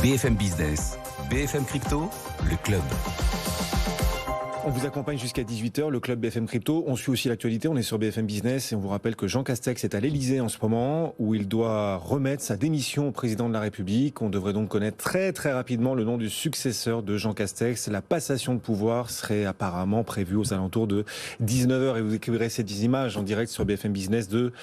BFM Business, BFM Crypto, le club. On vous accompagne jusqu'à 18h, le club BFM Crypto. On suit aussi l'actualité, on est sur BFM Business et on vous rappelle que Jean Castex est à l'Elysée en ce moment où il doit remettre sa démission au président de la République. On devrait donc connaître très très rapidement le nom du successeur de Jean Castex. La passation de pouvoir serait apparemment prévue aux alentours de 19h et vous découvrirez ces images en direct sur BFM Business de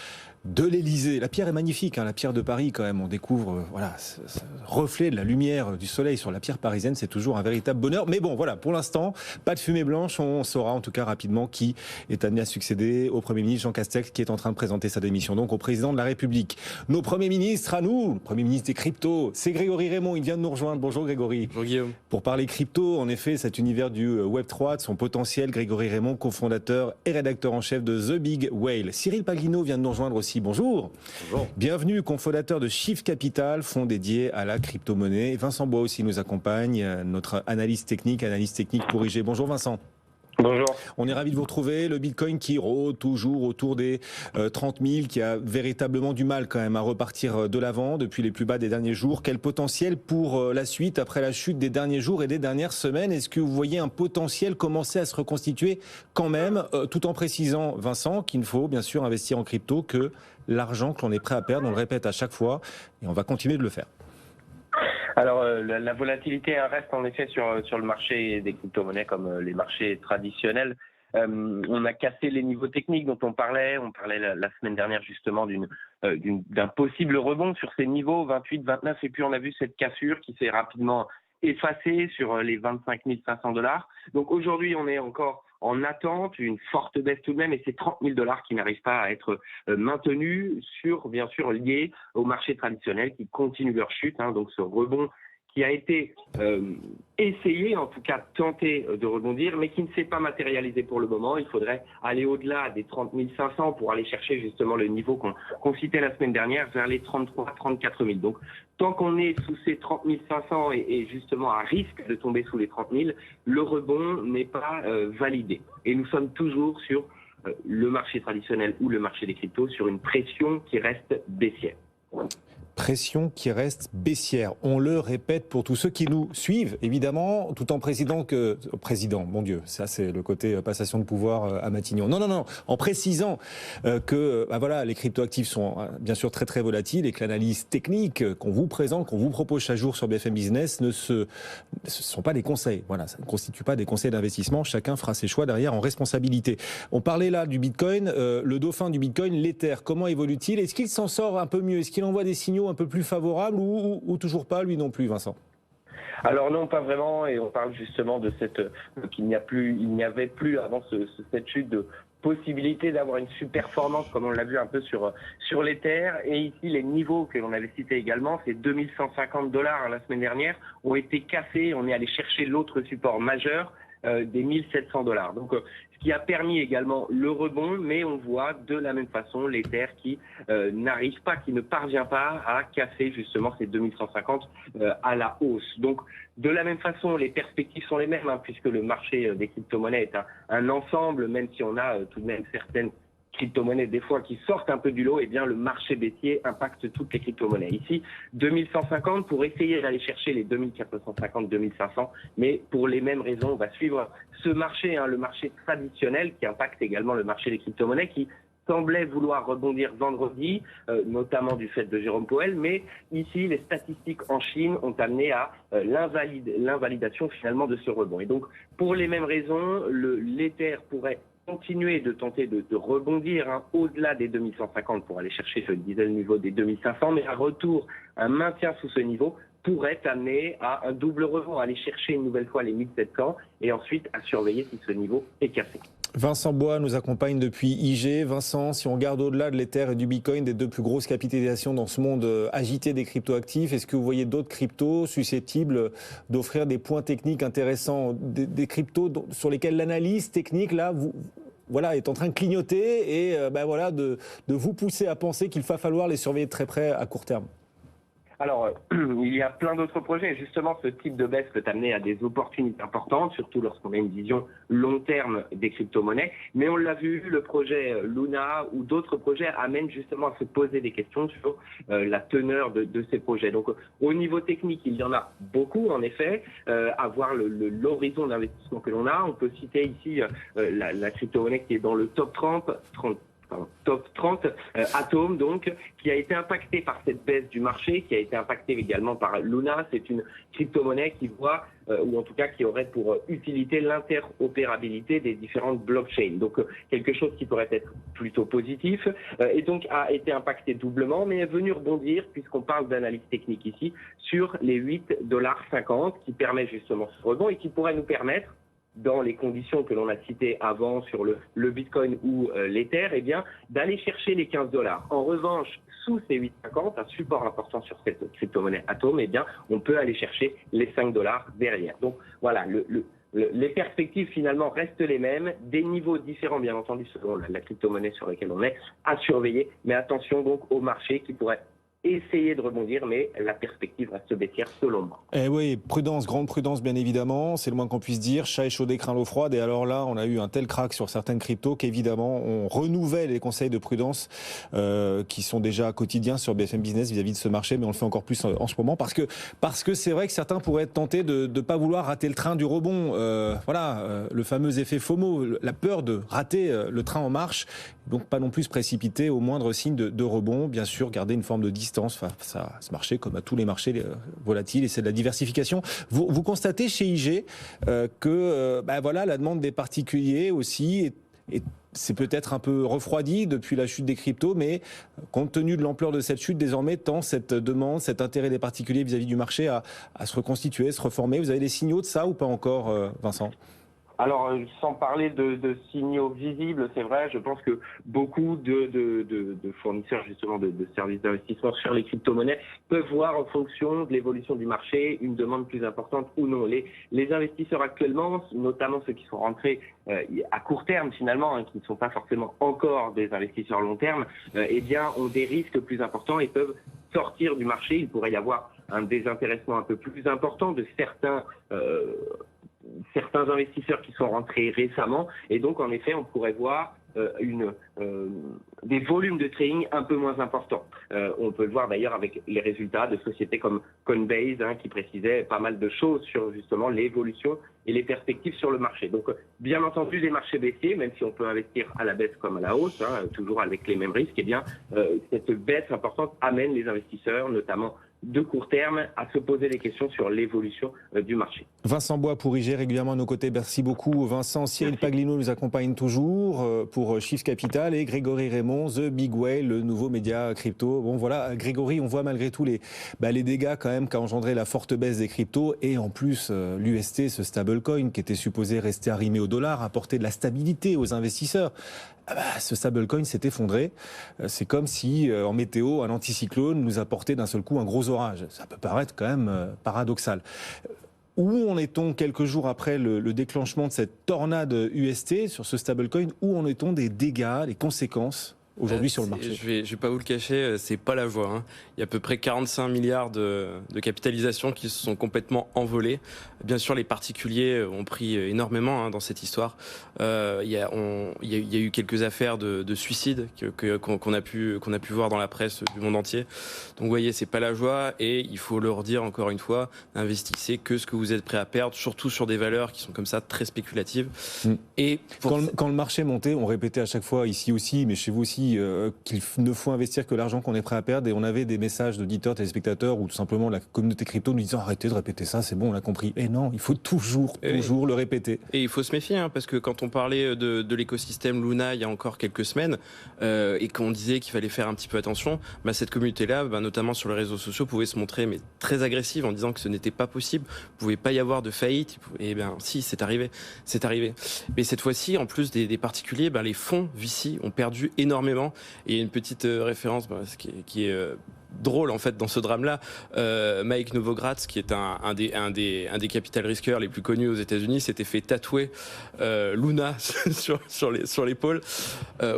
l'Elysée. La pierre est magnifique, la pierre de Paris quand même. On découvre ce reflet de la lumière du soleil sur la pierre parisienne. C'est toujours un véritable bonheur. Mais bon, voilà, pour l'instant, pas de fumée blanche. On saura en tout cas rapidement qui est amené à succéder au Premier ministre Jean Castex qui est en train de présenter sa démission donc au président de la République. Nos premiers ministres à nous, le Premier ministre des cryptos, c'est Grégory Raymond. Il vient de nous rejoindre. Bonjour Grégory. Bonjour Guillaume. Pour parler crypto, en effet, cet univers du Web3, de son potentiel, Grégory Raymond, cofondateur et rédacteur en chef de The Big Whale. Cyril Paglino vient de nous rejoindre aussi. Bonjour. Bonjour. Bienvenue, cofondateur de Shift Capital, fonds dédié à la crypto-monnaie. Vincent Bois aussi nous accompagne, notre analyste technique pour IG. Bonjour Vincent. Bonjour. On est ravis de vous retrouver. Le Bitcoin qui rôde toujours autour des 30 000, qui a véritablement du mal quand même à repartir de l'avant depuis les plus bas des derniers jours. Quel potentiel pour la suite après la chute des derniers jours et des dernières semaines? Est-ce que vous voyez un potentiel commencer à se reconstituer quand même, tout en précisant, Vincent, qu'il ne faut bien sûr investir en crypto que l'argent que l'on est prêt à perdre, on le répète à chaque fois, et on va continuer de le faire. Alors, la volatilité reste en effet sur le marché des crypto-monnaies comme les marchés traditionnels. On a cassé les niveaux techniques dont on parlait la semaine dernière justement d'un possible rebond sur ces niveaux 28, 29 et puis on a vu cette cassure qui s'est rapidement effacée sur les 25 500 $. Donc aujourd'hui, on est encore en attente, une forte baisse tout de même, et c'est 30 000 $ qui n'arrivent pas à être maintenus bien sûr, liés au marché traditionnel qui continue leur chute. Donc ce rebond qui a été essayé, en tout cas tenté de rebondir, mais qui ne s'est pas matérialisé pour le moment. Il faudrait aller au-delà des 30 500 pour aller chercher justement le niveau qu'on citait la semaine dernière, vers les 33 34 000. Donc, tant qu'on est sous ces 30 500 et justement à risque de tomber sous les 30 000, le rebond n'est pas validé. Et nous sommes toujours sur le marché traditionnel ou le marché des cryptos sur une pression qui reste baissière. Pression qui reste baissière. On le répète pour tous ceux qui nous suivent, évidemment, tout en président, mon Dieu, ça c'est le côté passation de pouvoir à Matignon. Non, en précisant que les cryptoactifs sont bien sûr très très volatiles et que l'analyse technique qu'on vous présente, qu'on vous propose chaque jour sur BFM Business ce sont pas des conseils. Voilà, ça ne constitue pas des conseils d'investissement. Chacun fera ses choix derrière en responsabilité. On parlait là du Bitcoin, le dauphin du Bitcoin, l'Ether. Comment évolue-t-il? Est-ce qu'il s'en sort un peu mieux? Est-ce qu'il envoie des signaux un peu plus favorable ou toujours pas, lui non plus, Vincent? Alors non, pas vraiment, et on parle justement de qu'il n'y avait plus avant cette chute de possibilité d'avoir une super-performance comme on l'a vu un peu sur l'Ether. Et ici, les niveaux que l'on avait cités également, c'est 2150 $ la semaine dernière, ont été cassés. On est allé chercher l'autre support majeur, des 1700 $. Donc, ce qui a permis également le rebond, mais on voit de la même façon l'Ether qui n'arrive pas, qui ne parvient pas à casser justement ces 2150 à la hausse. Donc, de la même façon, les perspectives sont les mêmes, puisque le marché des crypto-monnaies est un ensemble, même si on a tout de même certaines crypto-monnaies des fois qui sortent un peu du lot, le marché baissier impacte toutes les crypto-monnaies. Ici, 2150 pour essayer d'aller chercher les 2450, 2500, mais pour les mêmes raisons, on va suivre ce marché, le marché traditionnel qui impacte également le marché des crypto-monnaies qui semblait vouloir rebondir vendredi, notamment du fait de Jérôme Powell, mais ici, les statistiques en Chine ont amené à l'invalidation finalement de ce rebond. Et donc, pour les mêmes raisons, l'Ether pourrait continuer de tenter de rebondir au-delà des 2150 pour aller chercher, je le disais, le niveau des 2500, mais un maintien sous ce niveau pourrait amener à un double rebond, aller chercher une nouvelle fois les 1700 et ensuite à surveiller si ce niveau est cassé. Vincent Bois nous accompagne depuis IG. Vincent, si on regarde au-delà de l'Ether et du Bitcoin, des deux plus grosses capitalisations dans ce monde agité des cryptoactifs, est-ce que vous voyez d'autres cryptos susceptibles d'offrir des points techniques intéressants, des cryptos sur lesquels l'analyse technique, là, est en train de clignoter et de vous pousser à penser qu'il va falloir les surveiller de très près à court terme? Alors, il y a plein d'autres projets. Justement, ce type de baisse peut amener à des opportunités importantes, surtout lorsqu'on a une vision long terme des crypto-monnaies. Mais on l'a vu, le projet Luna ou d'autres projets amènent justement à se poser des questions sur la teneur de ces projets. Donc, au niveau technique, il y en a beaucoup, en effet. À voir l'horizon d'investissement que l'on a. On peut citer ici la crypto-monnaie qui est dans le top 30 Atom, donc, qui a été impacté par cette baisse du marché, qui a été impacté également par Luna. C'est une crypto-monnaie qui voit, ou en tout cas qui aurait pour utilité l'interopérabilité des différentes blockchains. Donc, quelque chose qui pourrait être plutôt positif, et donc a été impacté doublement, mais est venu rebondir, puisqu'on parle d'analyse technique ici, sur les $8,50, qui permet justement ce rebond et qui pourrait nous permettre, dans les conditions que l'on a citées avant sur le Bitcoin ou l'Ether, eh bien, d'aller chercher les $15. En revanche, sous ces 8,50, un support important sur cette crypto-monnaie Atom, eh bien, on peut aller chercher les $5 derrière. Donc, voilà, les perspectives finalement restent les mêmes, des niveaux différents, bien entendu, selon la crypto-monnaie sur laquelle on est, à surveiller. Mais attention donc au marché qui pourrait essayer de rebondir, mais la perspective reste baissière selon moi. Eh oui, prudence, grande prudence bien évidemment, c'est le moins qu'on puisse dire. Chat échaudé craint l'eau froide, et alors là, on a eu un tel crack sur certaines cryptos qu'évidemment, on renouvelle les conseils de prudence qui sont déjà quotidiens sur BFM Business vis-à-vis de ce marché, mais on le fait encore plus en ce moment parce que c'est vrai que certains pourraient être tentés de ne pas vouloir rater le train du rebond. Le fameux effet FOMO, la peur de rater le train en marche, donc pas non plus se précipiter au moindre signe de rebond. Bien sûr, garder une forme de distance face à ce marché, comme à tous les marchés volatiles, et c'est de la diversification. Vous constatez chez IG que la demande des particuliers aussi c'est peut-être un peu refroidi depuis la chute des cryptos, mais compte tenu de l'ampleur de cette chute, désormais tend cette demande, cet intérêt des particuliers vis-à-vis du marché à se reconstituer, se reformer. Vous avez des signaux de ça ou pas encore, Vincent ? Alors, sans parler de signaux visibles, c'est vrai, je pense que beaucoup de fournisseurs justement de services d'investissement sur les crypto-monnaies peuvent voir en fonction de l'évolution du marché une demande plus importante ou non. Les investisseurs actuellement, notamment ceux qui sont rentrés à court terme finalement, qui ne sont pas forcément encore des investisseurs long terme, ont des risques plus importants et peuvent sortir du marché. Il pourrait y avoir un désintéressement un peu plus important de certains investisseurs qui sont rentrés récemment, et donc en effet on pourrait voir des volumes de trading un peu moins importants. On peut le voir d'ailleurs avec les résultats de sociétés comme Coinbase qui précisaient pas mal de choses sur justement l'évolution et les perspectives sur le marché. Donc bien entendu les marchés baissiers, même si on peut investir à la baisse comme à la hausse, toujours avec les mêmes risques, cette baisse importante amène les investisseurs, notamment de court terme, à se poser des questions sur l'évolution du marché. Vincent Bois pour IG, régulièrement à nos côtés. Merci beaucoup Vincent. Cyril Paglino nous accompagne toujours pour Shift Capital, et Grégory Raymond, The Big Whale, le nouveau média crypto. Bon voilà, Grégory, on voit malgré tout les dégâts quand même qu'a engendré la forte baisse des cryptos, et en plus l'UST, ce stablecoin qui était supposé rester arrimé au dollar, apporter de la stabilité aux investisseurs. Ce stablecoin s'est effondré. C'est comme si en météo, un anticyclone nous apportait d'un seul coup un gros orage. Ça peut paraître quand même paradoxal. Où en est-on quelques jours après le déclenchement de cette tornade UST sur ce stablecoin? Où en est-on des dégâts, des conséquences aujourd'hui sur le marché? Je vais pas vous le cacher, c'est pas la joie. Il y a à peu près 45 milliards de capitalisation qui se sont complètement envolés. Bien sûr, les particuliers ont pris énormément dans cette histoire. Il y a eu quelques affaires de suicide qu'on a pu voir dans la presse du monde entier. Donc vous voyez, c'est pas la joie, et il faut le redire encore une fois, investissez que ce que vous êtes prêt à perdre, surtout sur des valeurs qui sont comme ça très spéculatives. Et quand le marché montait, on répétait à chaque fois ici aussi, mais chez vous aussi, qu'il ne faut investir que l'argent qu'on est prêt à perdre, et on avait des messages d'auditeurs, téléspectateurs ou tout simplement la communauté crypto nous disant arrêtez de répéter ça, c'est bon, on l'a compris. Et non, il faut toujours le répéter. Et il faut se méfier, parce que quand on parlait de l'écosystème Luna il y a encore quelques semaines, et qu'on disait qu'il fallait faire un petit peu attention, cette communauté-là, notamment sur les réseaux sociaux, pouvait se montrer très agressive en disant que ce n'était pas possible, il ne pouvait pas y avoir de faillite. Et si, c'est arrivé. Mais cette fois-ci, en plus des particuliers, les fonds VC ont perdu énormément. Et il y a une petite référence qui est drôle en fait dans ce drame-là. Mike Novogratz, qui est un des capital risqueurs les plus connus aux États-Unis, s'était fait tatouer Luna sur l'épaule.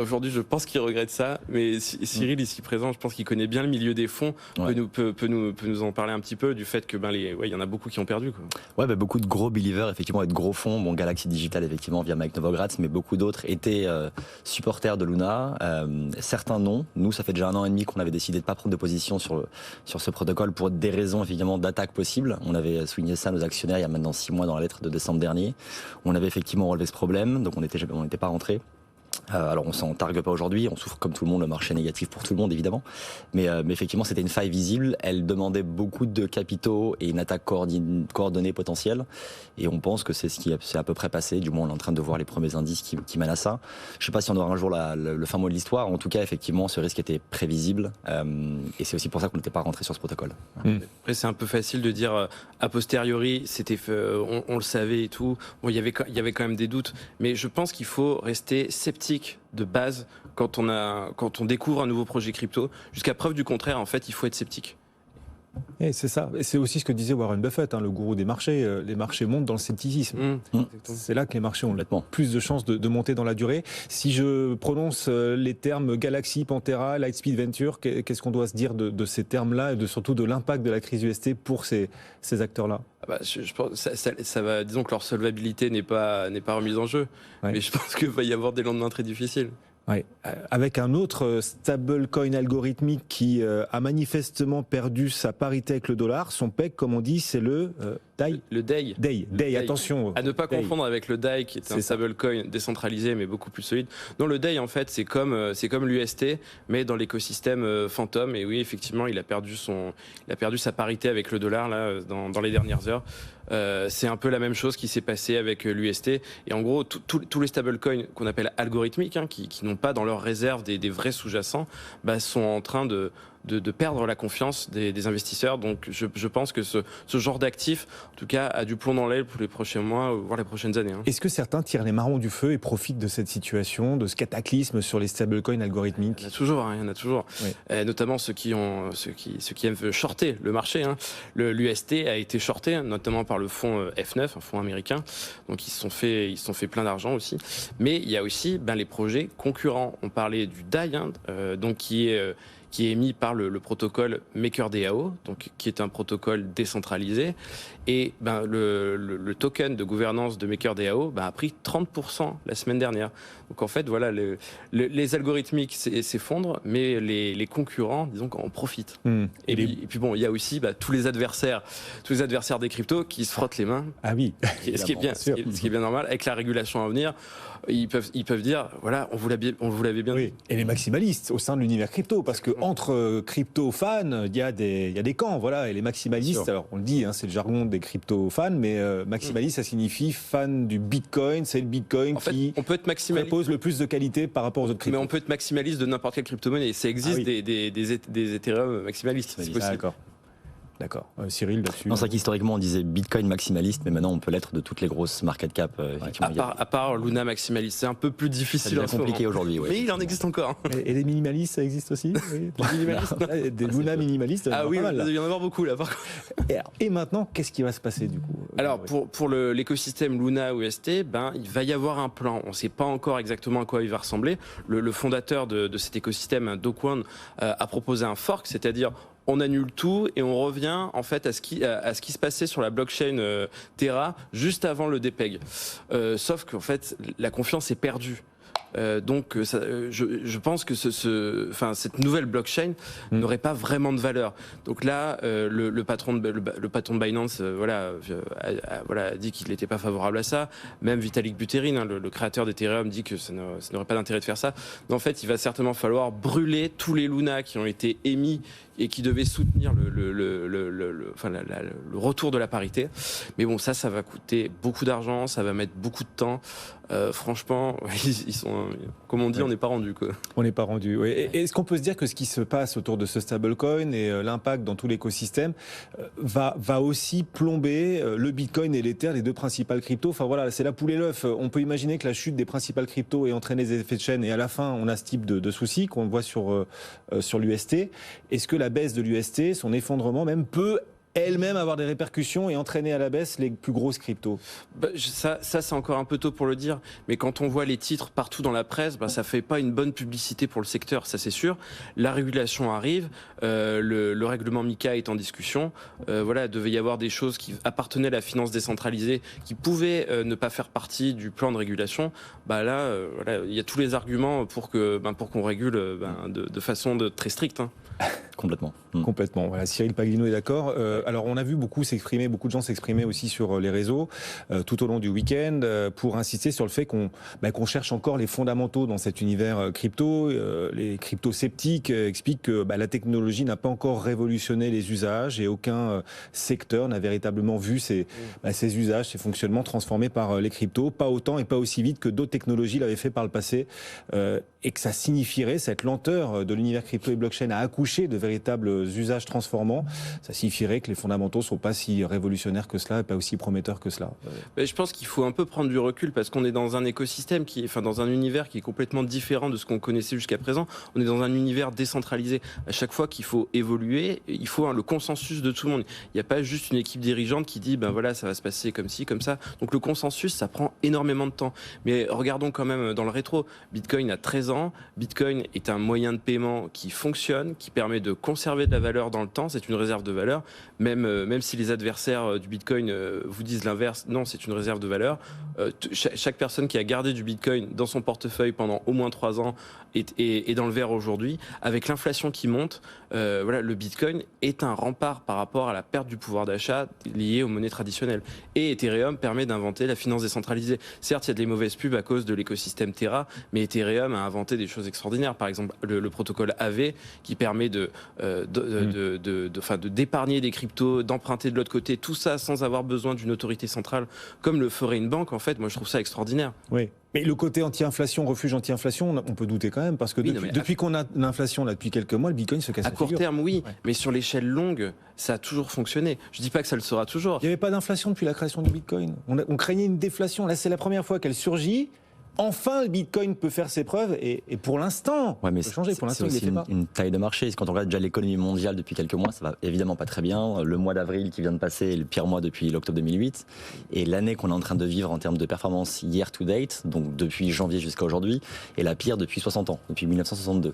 Aujourd'hui, je pense qu'il regrette ça, mais Cyril ici présent, je pense qu'il connaît bien le milieu des fonds, peut nous en parler un petit peu du fait que il y en a beaucoup qui ont perdu, quoi. Ouais, beaucoup de gros believers effectivement et de gros fonds. Bon, Galaxy Digital effectivement via Mike Novogratz, mais beaucoup d'autres étaient supporters de Luna. Certains non. Nous, ça fait déjà 1 an et demi qu'on avait décidé de pas prendre de position sur ce protocole pour des raisons effectivement d'attaque possible. On avait souligné ça à nos actionnaires il y a maintenant 6 mois dans la lettre de décembre dernier. On avait effectivement relevé ce problème, donc on n'était pas rentré. Alors on s'en targue pas aujourd'hui, on souffre comme tout le monde, le marché négatif pour tout le monde évidemment, mais effectivement c'était une faille visible, elle demandait beaucoup de capitaux et une attaque coordonnée potentielle, et on pense que c'est ce qui s'est à peu près passé, du moins on est en train de voir les premiers indices qui mènent à ça. Je sais pas si on aura un jour le fin mot de l'histoire, en tout cas effectivement ce risque était prévisible, et c'est aussi pour ça qu'on n'était pas rentré sur ce protocole. Après c'est un peu facile de dire a posteriori, on le savait et tout, bon il y avait quand même des doutes, mais je pense qu'il faut rester sceptique de base quand on découvre un nouveau projet crypto. Jusqu'à preuve du contraire, en fait, il faut être sceptique. Et c'est ça. Et c'est aussi ce que disait Warren Buffett, le gourou des marchés. Les marchés montent dans le scepticisme. C'est là que les marchés ont plus de chances de monter dans la durée. Si je prononce les termes Galaxy, Pantera, Lightspeed Venture, qu'est-ce qu'on doit se dire de ces termes-là et surtout de l'impact de la crise UST pour ces acteurs-là? Je pense ça va. Disons que leur solvabilité n'est pas remise en jeu, mais je pense qu'il va y avoir des lendemains très difficiles. Ouais. Avec un autre stablecoin algorithmique qui a manifestement perdu sa parité avec le dollar, son PEG, comme on dit, c'est le DAI. Le DAI. DAI, attention. À ne pas confondre avec le DAI, qui est un stablecoin décentralisé mais beaucoup plus solide. Non, le DAI en fait c'est comme l'UST, mais dans l'écosystème Phantom. Et oui, effectivement, il a perdu sa parité avec le dollar là dans les dernières heures. C'est un peu la même chose qui s'est passé avec l'UST. Et en gros, tous les stablecoins qu'on appelle algorithmiques, qui n'ont pas dans leur réserve des vrais sous-jacents, sont en train de perdre la confiance des investisseurs. Donc je pense que ce genre d'actif, en tout cas, a du plomb dans l'aile pour les prochains mois, voire les prochaines années. Est-ce que certains tirent les marrons du feu et profitent de cette situation, de ce cataclysme sur les stablecoins algorithmiques? Il y en a toujours. Oui. Notamment ceux qui aiment shorter le marché. L'UST a été shorté, notamment par le fonds F9, un fonds américain. Donc ils se sont fait plein d'argent aussi. Mais il y a aussi les projets concurrents. On parlait du DAI, donc qui est émis par le protocole MakerDAO, donc qui est un protocole décentralisé, et le token de gouvernance de MakerDAO a pris 30% la semaine dernière. Donc en fait, voilà, les algorithmiques s'effondrent, mais les concurrents, disons, en profitent. Et puis bon, il y a aussi tous les adversaires des cryptos qui se frottent les mains. Ah oui, ce qui est bien normal. Avec la régulation à venir, ils peuvent dire, voilà, on vous l'avait bien dit. Et les maximalistes au sein de l'univers crypto, parce que entre crypto fans, il y a des camps, voilà, et les maximalistes. Alors on le dit, c'est le jargon des crypto fans, mais maximaliste, ça signifie fan du Bitcoin. C'est le Bitcoin on peut être maximaliste, propose le plus de qualité par rapport aux autres cryptos. Mais on peut être maximaliste de n'importe quelle crypto-monnaie. Ça existe des Ethereum maximalistes. C'est possible. D'accord. Cyril, là-dessus. Non, c'est vrai qu'historiquement on disait Bitcoin maximaliste, mais maintenant on peut l'être de toutes les grosses market cap. À part Luna maximaliste, c'est un un peu plus difficile. C'est compliqué aujourd'hui. Mais il en existe encore. Et les minimalistes, ça existe aussi? Des Luna minimalistes. Ah oui, il va y en avoir beaucoup là. Et maintenant, qu'est-ce qui va se passer du coup? Alors pour l'écosystème Luna UST, il va y avoir un plan. On ne sait pas encore exactement à quoi il va ressembler. Le fondateur de cet écosystème, Do Kwon, a proposé un fork, c'est-à-dire on annule tout et on revient en fait à ce qui se passait sur la blockchain Terra juste avant le dépeg. Sauf qu'en fait la confiance est perdue. Donc je pense que cette nouvelle blockchain n'aurait pas vraiment de valeur. Donc là le patron de Binance a dit qu'il n'était pas favorable à ça. Même Vitalik Buterin, le créateur d'Ethereum, dit que ça n'aurait pas d'intérêt de faire ça. Mais en fait il va certainement falloir brûler tous les Luna qui ont été émis et qui devaient soutenir le retour de la parité. Mais bon, ça va coûter beaucoup d'argent, ça va mettre beaucoup de temps. franchement, ils sont, comme on dit, on n'est pas rendu quoi. On n'est pas rendu. Oui. Est-ce qu'on peut se dire que ce qui se passe autour de ce stablecoin et l'impact dans tout l'écosystème va aussi plomber le Bitcoin et l'Ether, les deux principales cryptos? Enfin voilà, c'est la poule et l'œuf. On peut imaginer que la chute des principales cryptos ait entraîné des effets de chaîne et à la fin, on a ce type de soucis qu'on voit sur l'UST. Est-ce que la baisse de l'UST, son effondrement même, peut elle-même avoir des répercussions et entraîner à la baisse les plus grosses cryptos? Ça c'est encore un peu tôt pour le dire, mais quand on voit les titres partout dans la presse, ça fait pas une bonne publicité pour le secteur, ça c'est sûr. La régulation arrive, le règlement MiCA est en discussion. Voilà, il devait y avoir des choses qui appartenaient à la finance décentralisée, qui pouvaient ne pas faire partie du plan de régulation. Là, voilà, il y a tous les arguments pour qu'on régule de façon très stricte. Complètement. Complètement. Voilà, Cyril Paglino est d'accord. Alors, on a vu beaucoup de gens s'exprimer aussi sur les réseaux tout au long du week-end pour insister sur le fait qu'on cherche encore les fondamentaux dans cet univers crypto. Les crypto-sceptiques expliquent que la technologie n'a pas encore révolutionné les usages et aucun secteur n'a véritablement vu ces usages, ces fonctionnements transformés par les cryptos, pas autant et pas aussi vite que d'autres technologies l'avaient fait par le passé, et que ça signifierait, cette lenteur de l'univers crypto et blockchain à accoucher de véritables usages transformants, ça signifierait que les fondamentaux ne sont pas si révolutionnaires que cela et pas aussi prometteurs que cela. Je pense qu'il faut un peu prendre du recul parce qu'on est dans un écosystème dans un univers qui est complètement différent de ce qu'on connaissait jusqu'à présent. On est dans un univers décentralisé. À chaque fois qu'il faut évoluer, il faut le consensus de tout le monde. Il n'y a pas juste une équipe dirigeante qui dit voilà, ça va se passer comme ci, comme ça. Donc le consensus, ça prend énormément de temps. Mais regardons quand même dans le rétro. Bitcoin a 13 ans. Bitcoin est un moyen de paiement qui fonctionne, qui permet de conserver de la valeur dans le temps. C'est une réserve de valeur. Même si les adversaires du Bitcoin vous disent l'inverse, non, c'est une réserve de valeur. Chaque personne qui a gardé du Bitcoin dans son portefeuille pendant au moins 3 ans est dans le vert aujourd'hui. Avec l'inflation qui monte, le Bitcoin est un rempart par rapport à la perte du pouvoir d'achat liée aux monnaies traditionnelles. Et Ethereum permet d'inventer la finance décentralisée. Certes, il y a des mauvaises pubs à cause de l'écosystème Terra, mais Ethereum a inventé des choses extraordinaires. Par exemple, le protocole AV qui permet d'épargner des cryptos, d'emprunter de l'autre côté, tout ça sans avoir besoin d'une autorité centrale, comme le ferait une banque. En fait, moi, je trouve ça extraordinaire. Oui. Mais le côté anti-inflation, refuge anti-inflation, on peut douter quand même, parce que depuis qu'on a l'inflation là depuis quelques mois, le Bitcoin se casse la figure. À court terme, oui, mais sur l'échelle longue, ça a toujours fonctionné. Je dis pas que ça le sera toujours. Il n'y avait pas d'inflation depuis la création du Bitcoin. On craignait une déflation. Là, c'est la première fois qu'elle surgit. Enfin, le Bitcoin peut faire ses preuves et pour l'instant, il peut changer. Pour l'instant, c'est aussi une taille de marché. Quand on regarde déjà l'économie mondiale depuis quelques mois, ça va évidemment pas très bien. Le mois d'avril qui vient de passer est le pire mois depuis l'octobre 2008. Et l'année qu'on est en train de vivre en termes de performance year to date, donc depuis janvier jusqu'à aujourd'hui, est la pire depuis 60 ans, depuis 1962.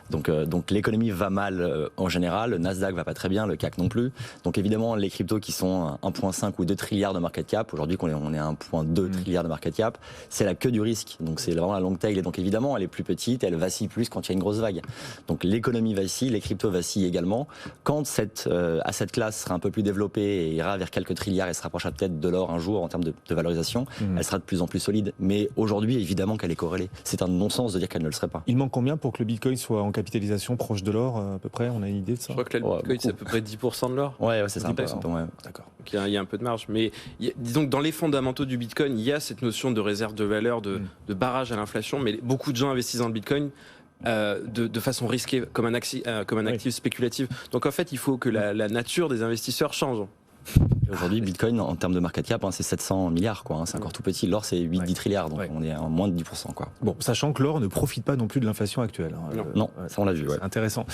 Donc l'économie va mal en général. Le Nasdaq va pas très bien, le CAC non plus. Donc évidemment, les cryptos qui sont 1,5 ou 2 trilliards de market cap, aujourd'hui on est à 1,2 trilliards de market cap, c'est la queue du risque. Donc c'est vraiment la long tail. Et donc évidemment, elle est plus petite, elle vacille plus quand il y a une grosse vague. Donc l'économie vacille, les cryptos vacillent également. Quand cette asset class sera un peu plus développée et ira vers quelques trilliards et se rapprochera peut-être de l'or un jour en termes de valorisation, elle sera de plus en plus solide. Mais aujourd'hui, évidemment qu'elle est corrélée. C'est un non-sens de dire qu'elle ne le serait pas. Il manque combien pour que le Bitcoin soit en capitalisation proche de l'or à peu près? On a une idée de ça? Je crois que le Bitcoin, c'est à peu près 10% de l'or. Ouais, c'est ça. Ouais. D'accord. Donc il y a un peu de marge. Mais disons que dans les fondamentaux du Bitcoin, il y a cette notion de réserve de valeur, de barrage à l'inflation, mais beaucoup de gens investissent dans le Bitcoin de façon risquée, comme un actif spéculatif. Donc en fait, il faut que la nature des investisseurs change. Aujourd'hui, Bitcoin, en termes de market cap, c'est 700 milliards, quoi. C'est encore tout petit. L'or, c'est 8-10 trilliards, donc on est à moins de 10%, quoi. Bon, sachant que l'or ne profite pas non plus de l'inflation actuelle. Non, ça on l'a vu. C'est intéressant.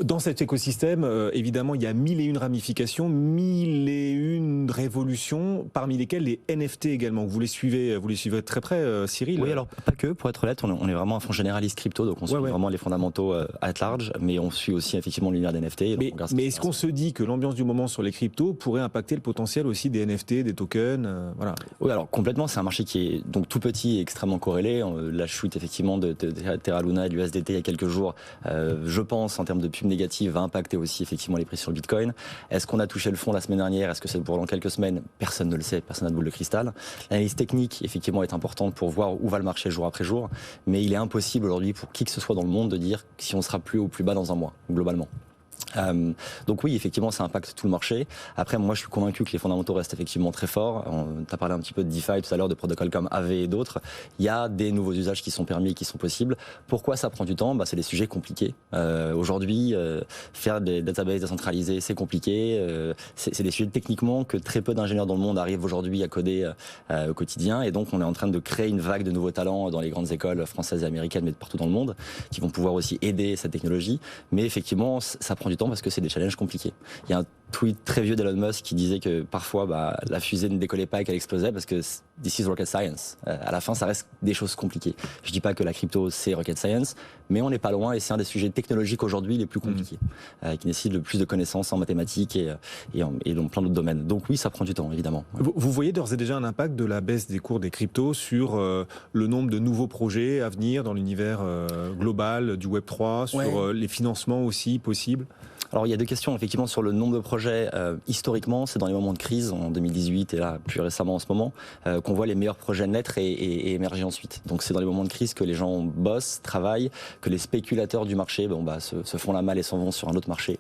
Dans cet écosystème, évidemment, il y a 1001 ramifications, 1001 révolutions, parmi lesquelles les NFT également. Vous les suivez de très près, Cyril? Oui, alors pas que, pour être honnête, on est vraiment un fonds généraliste crypto, donc on suit vraiment les fondamentaux at large, mais on suit aussi effectivement l'univers des NFT. Mais est-ce qu'on se dit que l'ambiance du moment sur les cryptos pourrait impacter le potentiel aussi des NFT, des tokens, voilà? Oui, alors complètement, c'est un marché qui est donc tout petit et extrêmement corrélé. La chute effectivement de Terra Luna et du USDT il y a quelques jours, je pense en termes de pub négative, va impacter aussi effectivement les prix sur le Bitcoin. Est-ce qu'on a touché le fond la semaine dernière? Est-ce que c'est pour dans quelques semaines? Personne ne le sait, personne n'a de boule de cristal. L'analyse technique effectivement est importante pour voir où va le marché jour après jour, mais il est impossible aujourd'hui pour qui que ce soit dans le monde de dire si on sera plus haut ou plus bas dans un mois, globalement. Donc oui, effectivement, ça impacte tout le marché. Après, moi, je suis convaincu que les fondamentaux restent effectivement très forts. Tu as parlé un petit peu de DeFi tout à l'heure, de protocoles comme Aave et d'autres. Il y a des nouveaux usages qui sont permis et qui sont possibles. Pourquoi ça prend du temps ? C'est des sujets compliqués. Aujourd'hui, faire des databases décentralisées, c'est compliqué. C'est des sujets techniquement que très peu d'ingénieurs dans le monde arrivent aujourd'hui à coder au quotidien. Et donc, on est en train de créer une vague de nouveaux talents dans les grandes écoles françaises et américaines, mais partout dans le monde, qui vont pouvoir aussi aider cette technologie. Mais effectivement, ça prend du temps parce que c'est des challenges compliqués. Il y a un tweet très vieux d'Elon Musk qui disait que parfois la fusée ne décollait pas et qu'elle explosait parce que this is rocket science. À la fin, ça reste des choses compliquées. Je dis pas que la crypto c'est rocket science, mais on n'est pas loin et c'est un des sujets technologiques aujourd'hui les plus compliqués, qui nécessitent le plus de connaissances en mathématiques et dans plein d'autres domaines. Donc oui, ça prend du temps évidemment. Vous voyez d'ores et déjà un impact de la baisse des cours des cryptos sur le nombre de nouveaux projets à venir dans l'univers global du Web3, sur les financements aussi possibles? Alors il y a deux questions effectivement sur le nombre de projets. Historiquement, c'est dans les moments de crise, en 2018 et là plus récemment en ce moment, qu'on voit les meilleurs projets naître et émerger ensuite. Donc c'est dans les moments de crise que les gens bossent, travaillent, que les spéculateurs du marché se font la malle et s'en vont sur un autre marché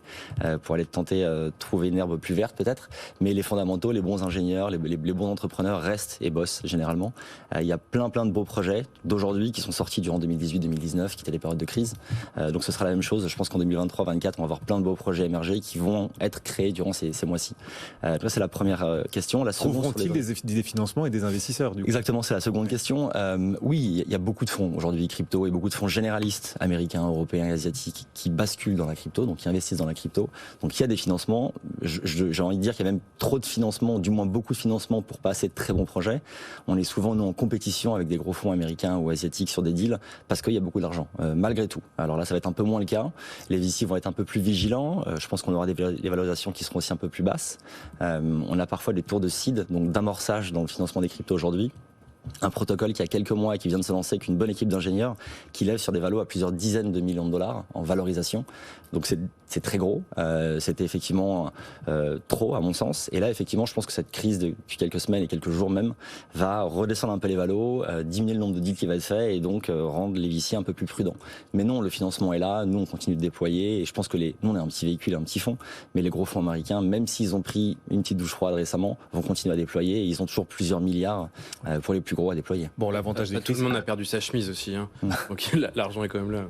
pour aller tenter trouver une herbe plus verte peut-être. Mais les fondamentaux, les bons ingénieurs, les bons entrepreneurs restent et bossent généralement. Il y a plein de beaux projets d'aujourd'hui qui sont sortis durant 2018-2019, qui étaient des périodes de crise. Donc ce sera la même chose. Je pense qu'en 2023-2024, on va avoir plein de beaux projets émergers qui vont être créés durant ces mois-ci. C'est la première question. La seconde, trouveront-ils des financements et des investisseurs du coup ? Exactement, c'est la seconde question. Oui, il y a beaucoup de fonds aujourd'hui crypto et beaucoup de fonds généralistes américains, européens et asiatiques qui basculent dans la crypto, donc qui investissent dans la crypto. Donc il y a des financements. J'ai envie de dire qu'il y a même trop de financements, du moins beaucoup de financements pour pas assez de très bons projets. On est souvent nous en compétition avec des gros fonds américains ou asiatiques sur des deals parce qu'il y a beaucoup d'argent, malgré tout. Alors là, ça va être un peu moins le cas. Les VC vont être un peu plus vigilants. Je pense qu'on aura des valorisations qui seront aussi un peu plus basses. On a parfois des tours de seed, donc d'amorçage dans le financement des cryptos aujourd'hui. Un protocole qui a quelques mois et qui vient de se lancer avec une bonne équipe d'ingénieurs qui lève sur des valos à plusieurs dizaines de millions de dollars en valorisation. Donc c'est très gros. C'était effectivement trop à mon sens. Et là effectivement je pense que cette crise depuis quelques semaines et quelques jours même va redescendre un peu les valos, diminuer le nombre de deals qui va être fait et donc rendre les VC un peu plus prudents. Mais non, le financement est là, nous on continue de déployer et je pense que nous on est un petit véhicule, un petit fonds, mais les gros fonds américains, même s'ils ont pris une petite douche froide récemment, vont continuer à déployer et ils ont toujours plusieurs milliards pour les plus gros à déployer. Bon, l'avantage des tout le monde a perdu sa chemise aussi, hein. Donc l'argent est quand même là.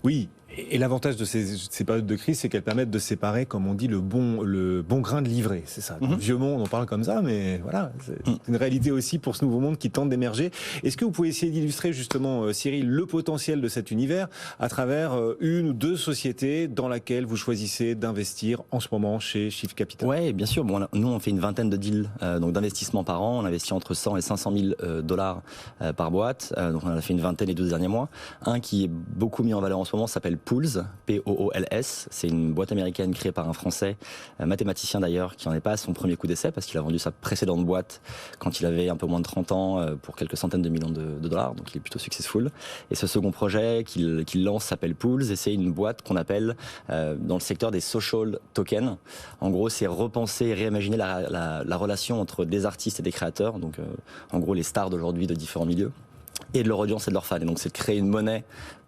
Oui, et l'avantage de ces périodes de crise, c'est qu'elles permettent de séparer, comme on dit, le bon grain de l'ivraie. C'est ça. Dans le vieux monde, on parle comme ça, mais voilà, c'est une réalité aussi pour ce nouveau monde qui tente d'émerger. Est-ce que vous pouvez essayer d'illustrer justement, Cyril, le potentiel de cet univers à travers une ou deux sociétés dans laquelle vous choisissez d'investir en ce moment chez Shift Capital? Ouais, bien sûr. Bon, nous, on fait une vingtaine de deals donc d'investissement par an. On investit entre 100 et 500 000 dollars par boîte. Donc on en a fait une vingtaine les 12 derniers mois. Un qui est beaucoup mis en valeur en ce moment s'appelle Pools, P-O-O-L-S. C'est une boîte américaine créée par un Français, mathématicien d'ailleurs, qui n'en est pas à son premier coup d'essai parce qu'il a vendu sa précédente boîte quand il avait un peu moins de 30 ans pour quelques centaines de millions de dollars. Donc il est plutôt successful. Et ce second projet qu'il lance s'appelle Pools et c'est une boîte qu'on appelle dans le secteur des social tokens. En gros, c'est repenser et réimaginer la relation entre des artistes et des créateurs. Donc en gros, les stars d'aujourd'hui de différents milieux et de leur audience et de leurs fans. Et donc c'est de créer une monnaie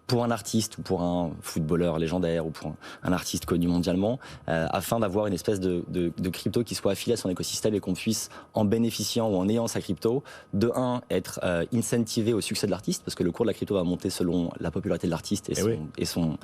pour un artiste ou pour un footballeur légendaire ou pour un artiste connu mondialement, afin d'avoir une espèce de crypto qui soit affiliée à son écosystème et qu'on puisse, en bénéficiant ou en ayant sa crypto, de un, être incentivé au succès de l'artiste, parce que le cours de la crypto va monter selon la popularité de l'artiste et son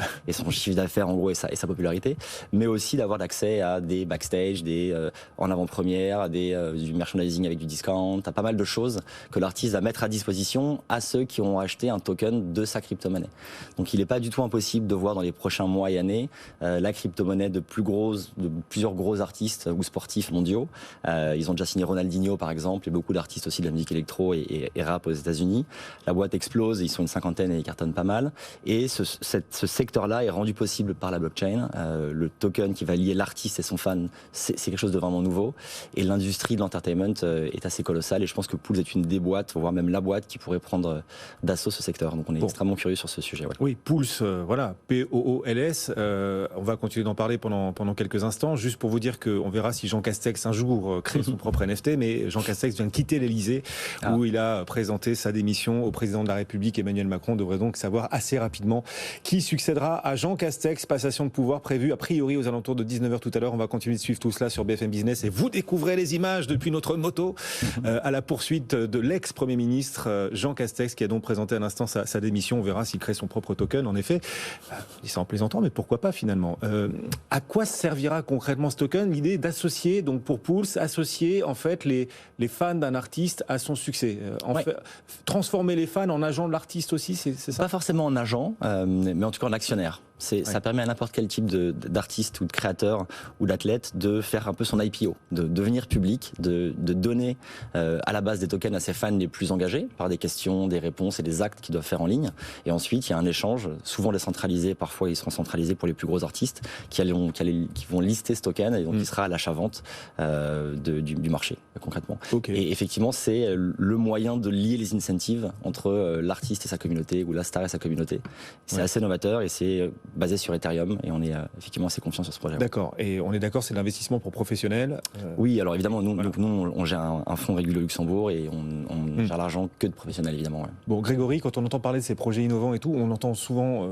chiffre d'affaires en gros et sa popularité, mais aussi d'avoir l'accès à des backstage, des en avant-première, du merchandising avec du discount, à pas mal de choses que l'artiste va mettre à disposition à ceux qui ont acheté un token de sa crypto-monnaie. Donc il n'est pas du tout impossible de voir dans les prochains mois et années la crypto-monnaie de plusieurs gros artistes ou sportifs mondiaux. Ils ont déjà signé Ronaldinho par exemple et beaucoup d'artistes aussi de la musique électro et rap aux États-Unis. La boîte explose, ils sont une cinquantaine et ils cartonnent pas mal. Et ce secteur-là est rendu possible par la blockchain. Le token qui va lier l'artiste et son fan, c'est quelque chose de vraiment nouveau. Et l'industrie de l'entertainment est assez colossale et je pense que Pools est une des boîtes, voire même la boîte qui pourrait prendre d'assaut ce secteur. Donc on est extrêmement curieux sur ce sujet. projet. Ouais. Oui, Pools, voilà, P-O-O-L-S. On va continuer d'en parler pendant quelques instants, juste pour vous dire qu'on verra si Jean Castex un jour crée son propre NFT, mais Jean Castex vient de quitter l'Elysée, où il a présenté sa démission au président de la République. Emmanuel Macron devrait donc savoir assez rapidement qui succédera à Jean Castex. Passation de pouvoir prévue a priori aux alentours de 19h tout à l'heure. On va continuer de suivre tout cela sur BFM Business et vous découvrez les images depuis notre moto à la poursuite de l'ex-premier ministre Jean Castex, qui a donc présenté à l'instant sa démission. On verra s'il crée son propre token. En effet, je dis ça en plaisantant, mais pourquoi pas finalement. À quoi servira concrètement ce token? L'idée d'associer, donc pour Pools, associer en fait les fans d'un artiste à son succès. Fait, transformer les fans en agents de l'artiste aussi, c'est ça? Pas forcément en agent, mais en tout cas en actionnaire. Ça permet à n'importe quel type d'artiste ou de créateur ou d'athlète de faire un peu son IPO, de devenir public, de donner à la base des tokens à ses fans les plus engagés par des questions, des réponses et des actes qu'ils doivent faire en ligne. Et ensuite, il y a un échange, souvent décentralisé, parfois ils seront centralisés pour les plus gros artistes, qui vont lister ce token et donc il sera à l'achat-vente du marché, concrètement. Okay. Et effectivement, c'est le moyen de lier les incentives entre l'artiste et sa communauté ou la star et sa communauté. C'est assez novateur et c'est basé sur Ethereum et on est effectivement assez confiant sur ce projet. D'accord. Et on est d'accord, c'est l'investissement pour professionnels. Oui, alors évidemment, nous, on gère un fonds régulé au Luxembourg et on gère l'argent que de professionnels, évidemment. Ouais. Bon, Grégory, quand on entend parler de ces projets innovants et tout, on entend souvent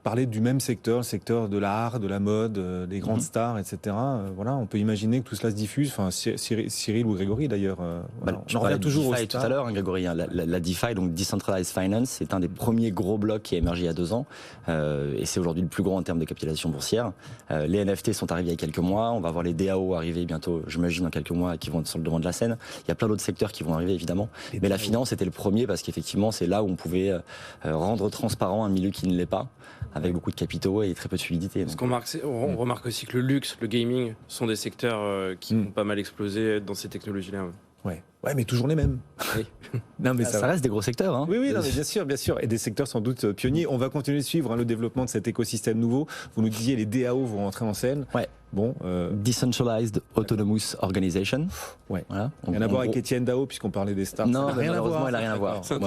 parler du même secteur, le secteur de l'art, de la mode, des grandes stars, etc. Voilà, on peut imaginer que tout cela se diffuse. Enfin, Cyril ou Grégory, d'ailleurs. Voilà. On revient toujours au tout à l'heure, hein, Grégory. Hein, la DeFi, donc Decentralized Finance, c'est un des premiers gros blocs qui a émergé il y a 2 ans. Et c'est aujourd'hui le plus gros en termes de capitalisation boursière. Les NFT sont arrivés il y a quelques mois. On va voir les DAO arriver bientôt, j'imagine, dans quelques mois, qui vont être sur le devant de la scène. Il y a plein d'autres secteurs qui vont arriver, évidemment. Mais la finance était le premier parce qu'effectivement, c'est là où on pouvait rendre transparent un milieu qui ne l'est pas, avec beaucoup de capitaux et très peu de fluidité. Parce on remarque aussi que le luxe, le gaming sont des secteurs qui ont pas mal explosé dans ces technologies-là. Ouais, mais toujours les mêmes. Oui. Non, mais ça reste des gros secteurs. Hein. Oui, non, mais bien sûr. Et des secteurs sans doute pionniers. On va continuer de suivre le développement de cet écosystème nouveau. Vous nous disiez les DAO vont rentrer en scène. Ouais. Bon, Decentralized Autonomous Organization. Ouais. Voilà. Rien à voir avec Étienne Dao, puisqu'on parlait des stars. Non, malheureusement, elle n'a rien à voir. Ça n'a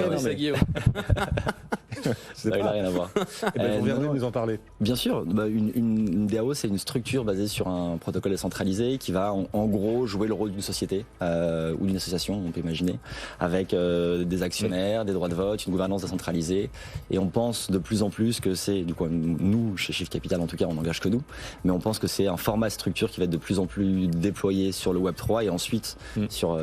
rien à voir. Vous reviendrez nous en parler. Bien sûr. Une DAO, c'est une structure basée sur un protocole décentralisé qui va en gros jouer le rôle d'une société ou d'une association, on peut imaginer, avec des actionnaires, des droits de vote, une gouvernance décentralisée. Et on pense de plus en plus que c'est, du coup, nous, chez Shift Capital en tout cas, on n'engage que nous, mais on pense que c'est un format structure qui va être de plus en plus déployé sur le Web3 et ensuite sur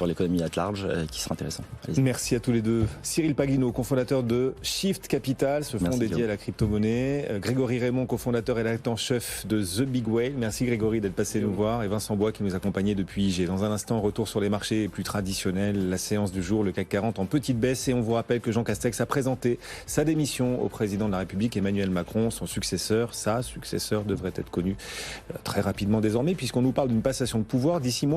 l'économie at large qui sera intéressant. Allez-y. Merci à tous les deux. Cyril Paglino, cofondateur de Shift Capital, ce fonds dédié à la crypto-monnaie. Grégory Raymond, cofondateur et rédacteur-chef de The Big Whale. Merci Grégory d'être passé nous voir. Et Vincent Bois qui nous accompagnait depuis IG. Dans un instant, retour sur les marchés plus traditionnels. La séance du jour, le CAC 40 en petite baisse. Et on vous rappelle que Jean Castex a présenté sa démission au président de la République, Emmanuel Macron. Son successeur, sa successeur devrait être connu très rapidement désormais, puisqu'on nous parle d'une passation de pouvoir d'ici moins